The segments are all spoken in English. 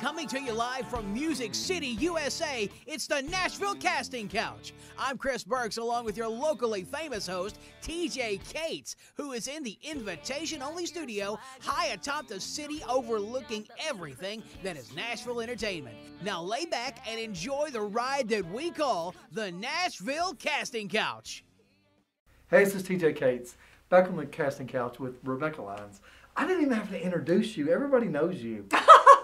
Coming to you live from Music City, USA, it's the Nashville Casting Couch. I'm Chris Burks, along with your locally famous host, TJ Cates, who is in the invitation-only studio high atop the city overlooking everything that is Nashville Entertainment. Now lay back and enjoy the ride that we call the Nashville Casting Couch. Hey, this is TJ Cates, back on the Casting Couch with Rebecca Lyons. I didn't even have to introduce you. Everybody knows you.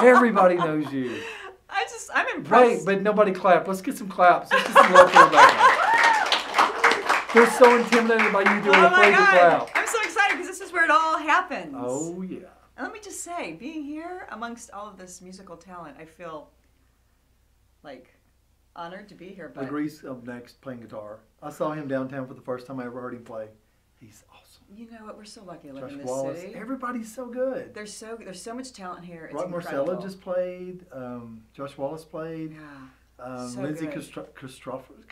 Everybody knows you. I'm impressed. Wait, but nobody clapped. Let's get some claps. Let's get some love for Rebecca. They're so intimidated by you doing afraid to clap. I'm so excited because this is where it all happens. Oh, yeah. And let me just say, being here amongst all of this musical talent, I feel like honored to be here. But Legree's up next playing guitar. I saw him downtown for the first time I ever heard him play. He's awesome. You know what? We're so lucky to live Josh in this Wallace. city. Everybody's so good. There's so much talent here. It's Rock incredible. Marcella just played. Josh Wallace played. Yeah. So Lindsay good. Christopherson.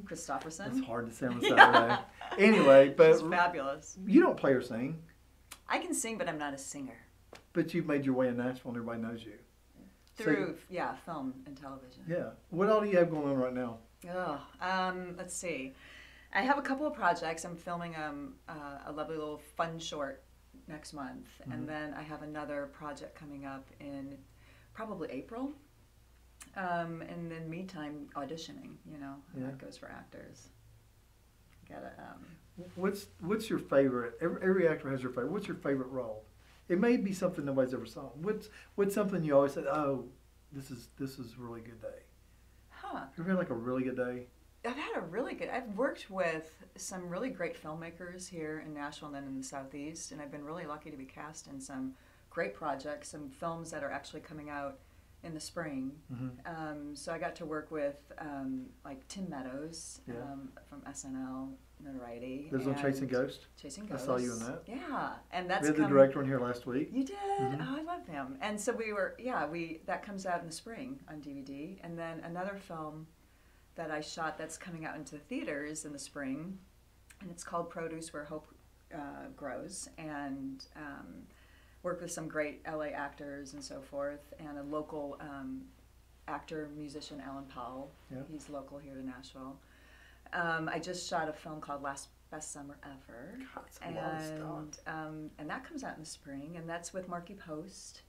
Christopherson. That's hard to say on the Saturday. Anyway, but She's fabulous. You don't play or sing, I can sing, but I'm not a singer. but you've made your way in Nashville and everybody knows you. Through film and television. Yeah. What all do you have going on right now? Let's see. I have a couple of projects. I'm filming a lovely little fun short next month, and then I have another project coming up in probably April. And then meantime, auditioning. You know, that goes for actors. Gotta. What's your favorite? Every actor has your favorite. What's your favorite role? It may be something nobody's ever saw. What's something you always said? Oh, this is a really good day. Huh? You ever had like a really good day? I've worked with some really great filmmakers here in Nashville and then in the Southeast, and I've been really lucky to be cast in some great projects, some films that are actually coming out in the spring. So I got to work with like Tim Meadows from SNL, notoriety. There's on Chasing Ghosts. Chasing Ghosts. I saw you in that. Yeah, and that's we had the director in here last week. You did? Oh, I love him. And so that comes out in the spring on DVD, and then another film that I shot that's coming out into theaters in the spring, and it's called Produce Where Hope Grows, and worked with some great LA actors and so forth, and a local actor, musician, Alan Powell. Yeah. He's local here to Nashville. I just shot a film called Best Summer Ever. God, that's a lot of stuff. And that comes out in the spring, and that's with Marky Post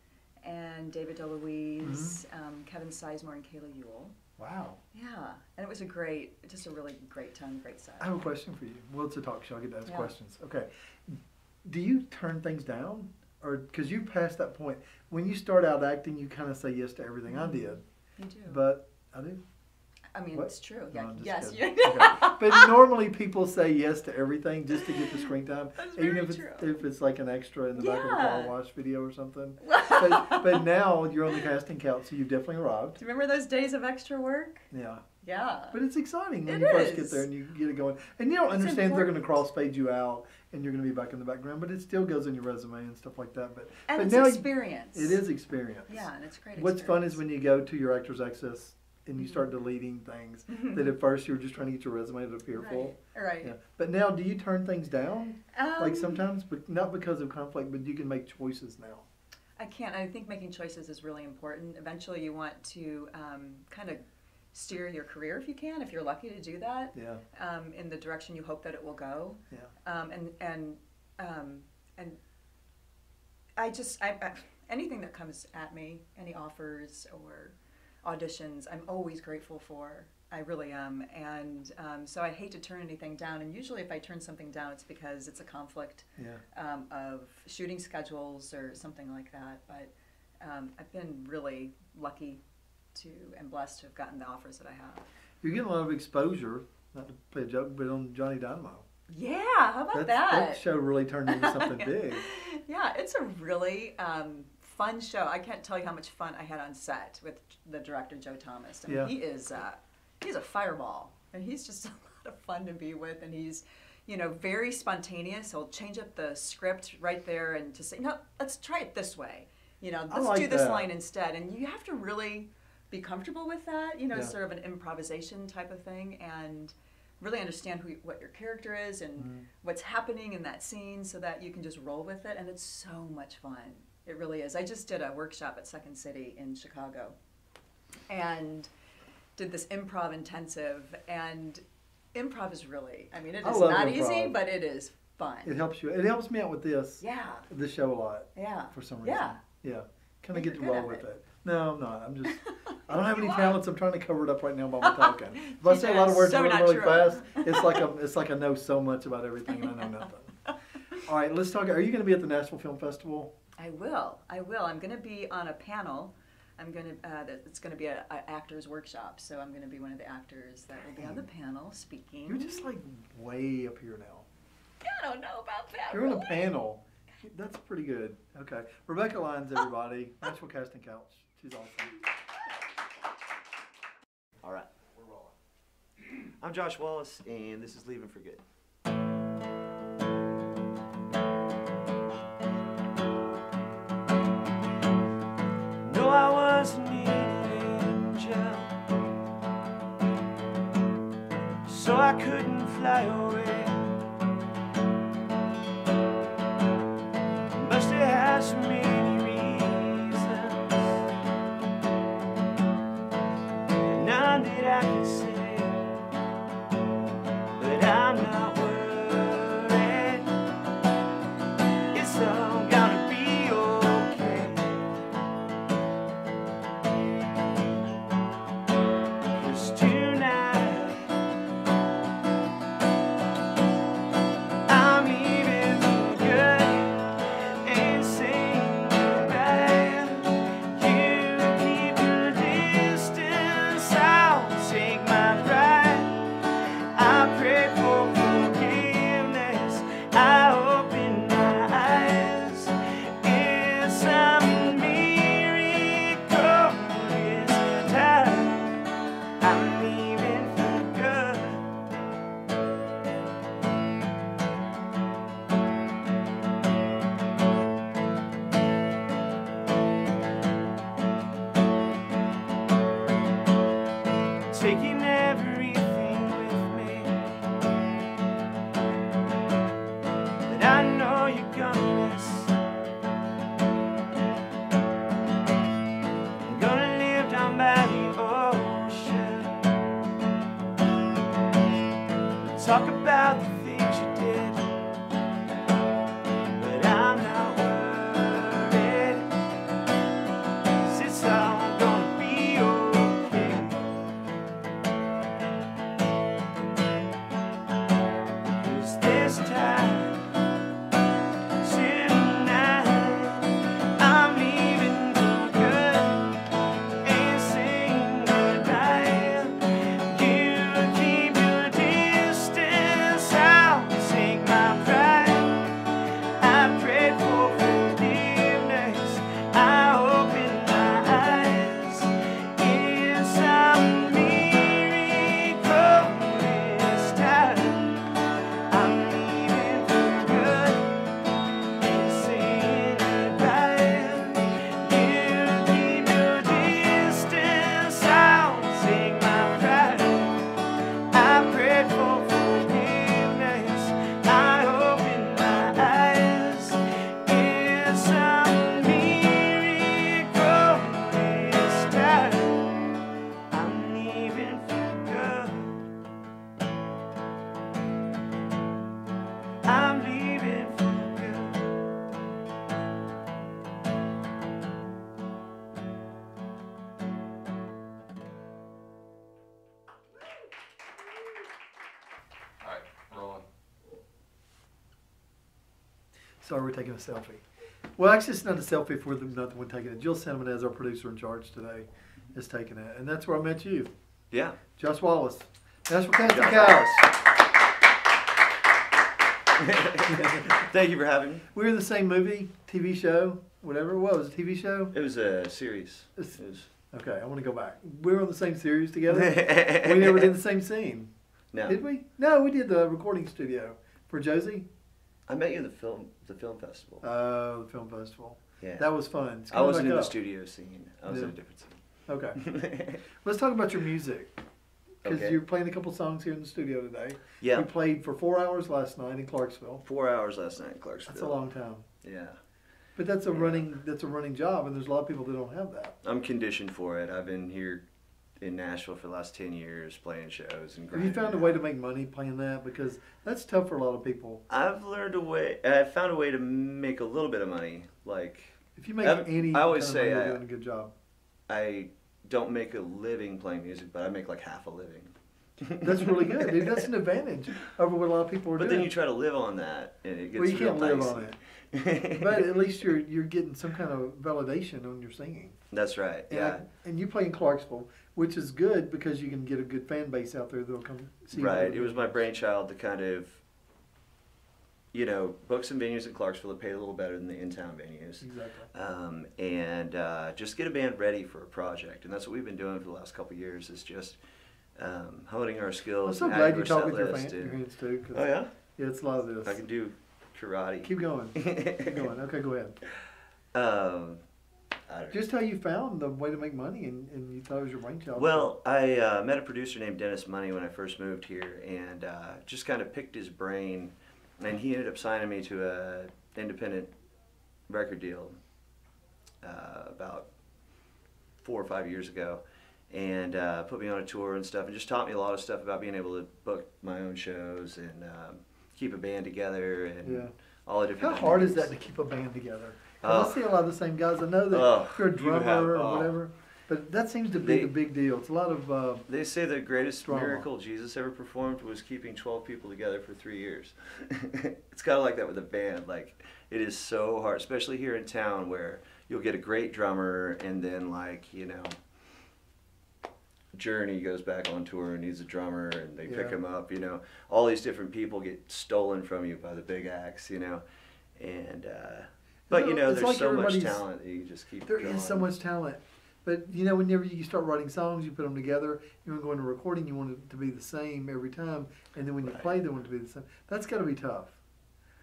and David DeLuise, Kevin Sizemore, and Kayla Ewell. Wow. Yeah, and it was a really great time, great set. I have a question for you. Well, it's a talk show. I get to ask questions. Okay. Do you turn things down? Or, because you passed that point. When you start out acting, you kind of say yes to everything. I did. You do. But I do. I mean, it's true. No, Yeah. I'm just Yes. kidding. Okay. But normally people say yes to everything just to get the screen time. That's even very if it's like an extra in the back of a car wash video or something. but now you're on the casting couch, so you've definitely arrived. Do you remember those days of extra work? Yeah. Yeah. But it's exciting when you first get there and you get it going. And you don't understand they're going to crossfade you out and you're going to be back in the background, but it still goes in your resume and stuff like that. But it's now experience. It is experience. Yeah, and it's great What's fun is when you go to your Actors Access and you start deleting things that at first you were just trying to get your resume to appear full. Right. Yeah. But now, do you turn things down? Like sometimes, but not because of conflict, but you can make choices now. I can't. I think making choices is really important. Eventually, you want to kind of steer your career if you can, if you're lucky to do that. Yeah. In the direction you hope that it will go. Yeah. And I anything that comes at me, any offers or auditions, I'm always grateful for. I really am. And so I hate to turn anything down. And usually if I turn something down, it's because it's a conflict of shooting schedules or something like that. But I've been really lucky and blessed to have gotten the offers that I have. You're getting a lot of exposure, not to play a joke, but on Johnny Dynamo. Yeah, how about that? That show really turned into something big. Yeah, it's a really fun show. I can't tell you how much fun I had on set with the director, Joe Thomas. I mean, he's a fireball, and he's just a lot of fun to be with, and he's, very spontaneous. He'll change up the script right there and just say, no, let's try it this way. Let's do this line instead. And you have to really be comfortable with that, sort of an improvisation type of thing, and really understand what your character is and what's happening in that scene so that you can just roll with it. And it's so much fun. It really is. I just did a workshop at Second City in Chicago and did this improv intensive. And improv is really, I mean, it is not easy, but it is fun. It helps you. It helps me out with this. Yeah. This show a lot. Yeah. For some reason. Yeah. Yeah. Kind of get to roll with it. No, I'm not. I'm just, I don't have any talents. I'm trying to cover it up right now by my talking. If I say a lot of words really fast, it's like I know so much about everything and I know nothing. All right, let's talk. Are you going to be at the Nashville Film Festival? I will. I'm going to be on a panel. It's going to be an actors workshop, so I'm going to be one of the actors that will be on the panel speaking. You're just like way up here now. I don't know about that. You're on a panel. That's pretty good. Okay. Rebecca Lyons, everybody. Nashville Casting Couch. She's awesome. All right, we're rolling. I'm Josh Wallace, and this is Leaving for Good. No, I wasn't an angel, so I couldn't fly away. Must have had so many reasons, and none that I could say, but I'm not worried. It's all gonna be okay. 'Cause tonight I'm leaving for good. Ain't saying goodbye. You keep your distance. I'll take my pride. I pray for forgiveness. I open my eyes. It's a miracle this time. I'm leaving for good. Taking everything with me that I know you're gonna miss. I'm gonna live down by the ocean, talk about the things you did, but I'm not worried. 'Cause it's all gonna be okay. 'Cause this time tonight I'm leaving for good. Ain't saying goodbye. You keep your distance. I'll take my pride. I pray for forgiveness. I open my eyes. It's a miracle this time. I'm leaving for good. Ain't saying goodbye. You keep your distance. I'll take my pride. I pray for forgiveness. I open my eyes. It's a miracle this time. I'm leaving for good. I'm leaving for good. All right, rolling. Sorry, we're taking a selfie. Well, actually, it's not a selfie for them, not the one taking it. Jill Santibanez, our producer in charge today, is taking it. And that's where I met you. Yeah. Josh Wallace. Nashville Casting Josh Couch. Thank you for having me. We were in the same movie, TV show, whatever it was. A TV show? It was a series. It It's- was Okay, I want to go back. We were on the same series together. We never did the same scene. No. Did we? No, we did the recording studio for Josie. I met you in the film festival. The film festival. Yeah. That was fun. It's I coming wasn't back in the up. studio scene. I was Yeah. in a different scene. Okay. Let's talk about your music. Because Okay. you're playing a couple songs here in the studio today. Yeah. We played for 4 hours last night in Clarksville. 4 hours last night in Clarksville. That's a long time. Yeah. But that's a running job, and there's a lot of people that don't have that. I'm conditioned for it. I've been here in Nashville for the last 10 years playing shows and Have you found a way to make money playing that? Because that's tough for a lot of people. I've found a way to make a little bit of money. Like, if you make any I always kind say of money, you're doing a good job. I don't make a living playing music, but I make like half a living. That's really good, dude. That's an advantage over what a lot of people are doing. But then you try to live on that, and it gets well, you real can't live dicey. on it. But at least you're getting some kind of validation on your singing. That's right. Yeah. And you play in Clarksville, which is good because you can get a good fan base out there that'll come see you. Right. It was my brainchild to kind of, book some venues in Clarksville that pay a little better than the in-town venues. Exactly. And just get a band ready for a project. And that's what we've been doing for the last couple of years, is just honing our skills. I'm so glad you talk with your hands too. Oh, yeah? Yeah, it's a lot of this. I can do karate. Keep going. Keep going. Okay, go ahead. Just how you found the way to make money and you thought it was your brainchild. Well, I met a producer named Dennis Money when I first moved here, and just kind of picked his brain, and he ended up signing me to an independent record deal about 4 or 5 years ago, and put me on a tour and stuff, and just taught me a lot of stuff about being able to book my own shows and keep a band together and all the different How hard is that to keep a band together? I see a lot of the same guys. I know that you're a drummer or whatever, but that seems to be the big deal. It's a lot of they say the greatest drama. miracle Jesus ever performed was keeping 12 people together for 3 years. It's kind of like that with a band. Like, it is so hard, especially here in town, where you'll get a great drummer and then, like, Journey goes back on tour and needs a drummer, and they pick him up. All these different people get stolen from you by the big acts. And but there's like so much talent that you just keep. There is so much talent, but whenever you start writing songs, you put them together. You want to go into recording, you want it to be the same every time, and then when you play, they want it to be the same. That's got to be tough.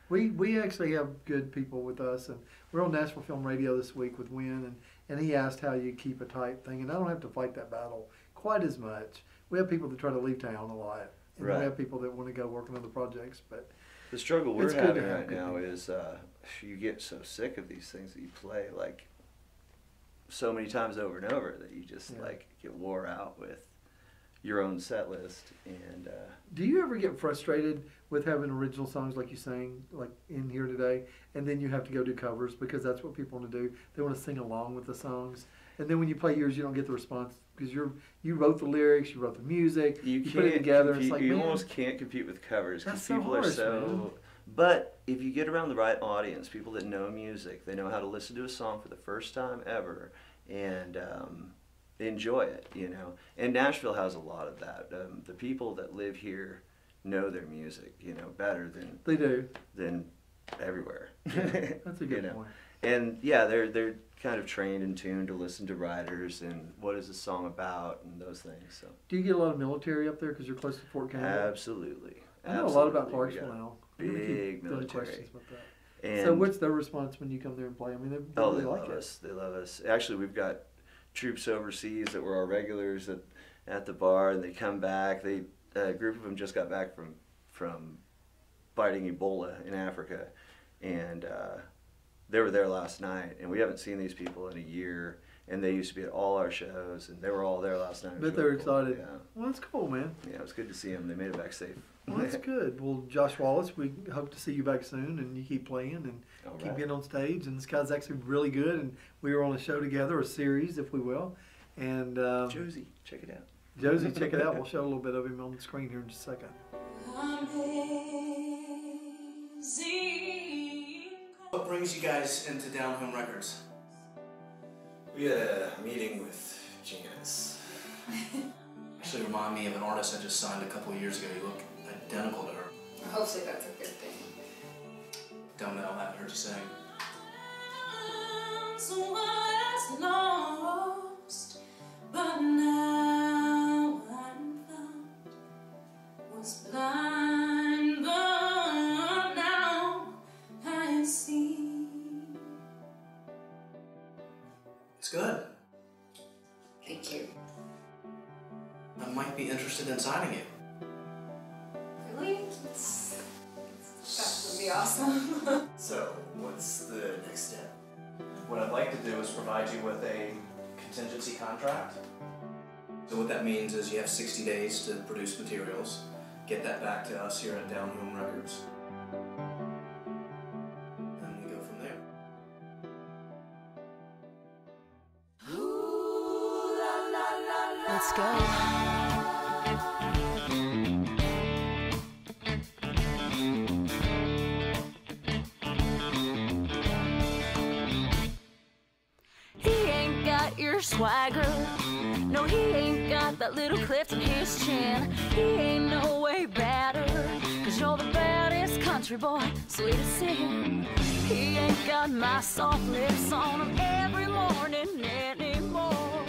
We actually have good people with us, and we're on Nashville Film Radio this week with Wynn, and he asked how you keep a tight thing, and I don't have to fight that battle quite as much. We have people that try to leave town a lot, and we have people that want to go work on other projects, but the struggle we're having right now is you get so sick of these things that you play like so many times over and over that you just like get wore out with your own set list. And do you ever get frustrated with having original songs like you sang like in here today, and then you have to go do covers because that's what people want to do? They want to sing along with the songs, and then when you play yours, you don't get the response because you wrote the lyrics, you wrote the music, you put it together. It's like, you almost can't compete with covers because people harsh, are so. Man. But if you get around the right audience, people that know music, they know how to listen to a song for the first time ever and enjoy it, And Nashville has a lot of that. The people that live here know their music, better than they do than everywhere. Yeah, that's a good point. And they're kind of trained and tuned to listen to writers and what is the song about and those things. So. Do you get a lot of military up there because you're close to Fort Campbell? Absolutely. I know a lot about Clarksville now. Big military. Questions about that. And so what's their response when you come there and play? I mean, they really like us. They love us. Actually, we've got troops overseas that were our regulars at the bar, and they come back. A group of them just got back from fighting Ebola in Africa, and they were there last night, and we haven't seen these people in a year, and they used to be at all our shows, and they were all there last night. But they're excited. Yeah. Well, that's cool, man. Yeah, it was good to see them. They made it back safe. Well, that's good. Well, Josh Wallace, we hope to see you back soon, and you keep playing and keep getting on stage. And this guy's actually really good, and we were on a show together, a series, if we will. And Josie, check it out. Josie, check it out. We'll show a little bit of him on the screen here in just a second. What brings you guys into Down Home Records? We had a meeting with Janice. Actually remind me of an artist I just signed a couple of years ago. You look identical to her. Hopefully that's a good thing. Don't know, I haven't heard you sing. Lost, but now I'm found. Was blind, but now I see. It's good. Thank you. I might be interested in signing you. Really? That would be awesome. So, what's the next step? like to do is provide you with a contingency contract. So what that means is you have 60 days to produce materials, get that back to us here at Down Home Records, and we go from there. Let's go. He ain't got your swagger. No, he ain't got that little cleft in his chin. He ain't no way better, 'cause you're the baddest country boy, sweetest sin. He ain't got my soft lips on him every morning anymore.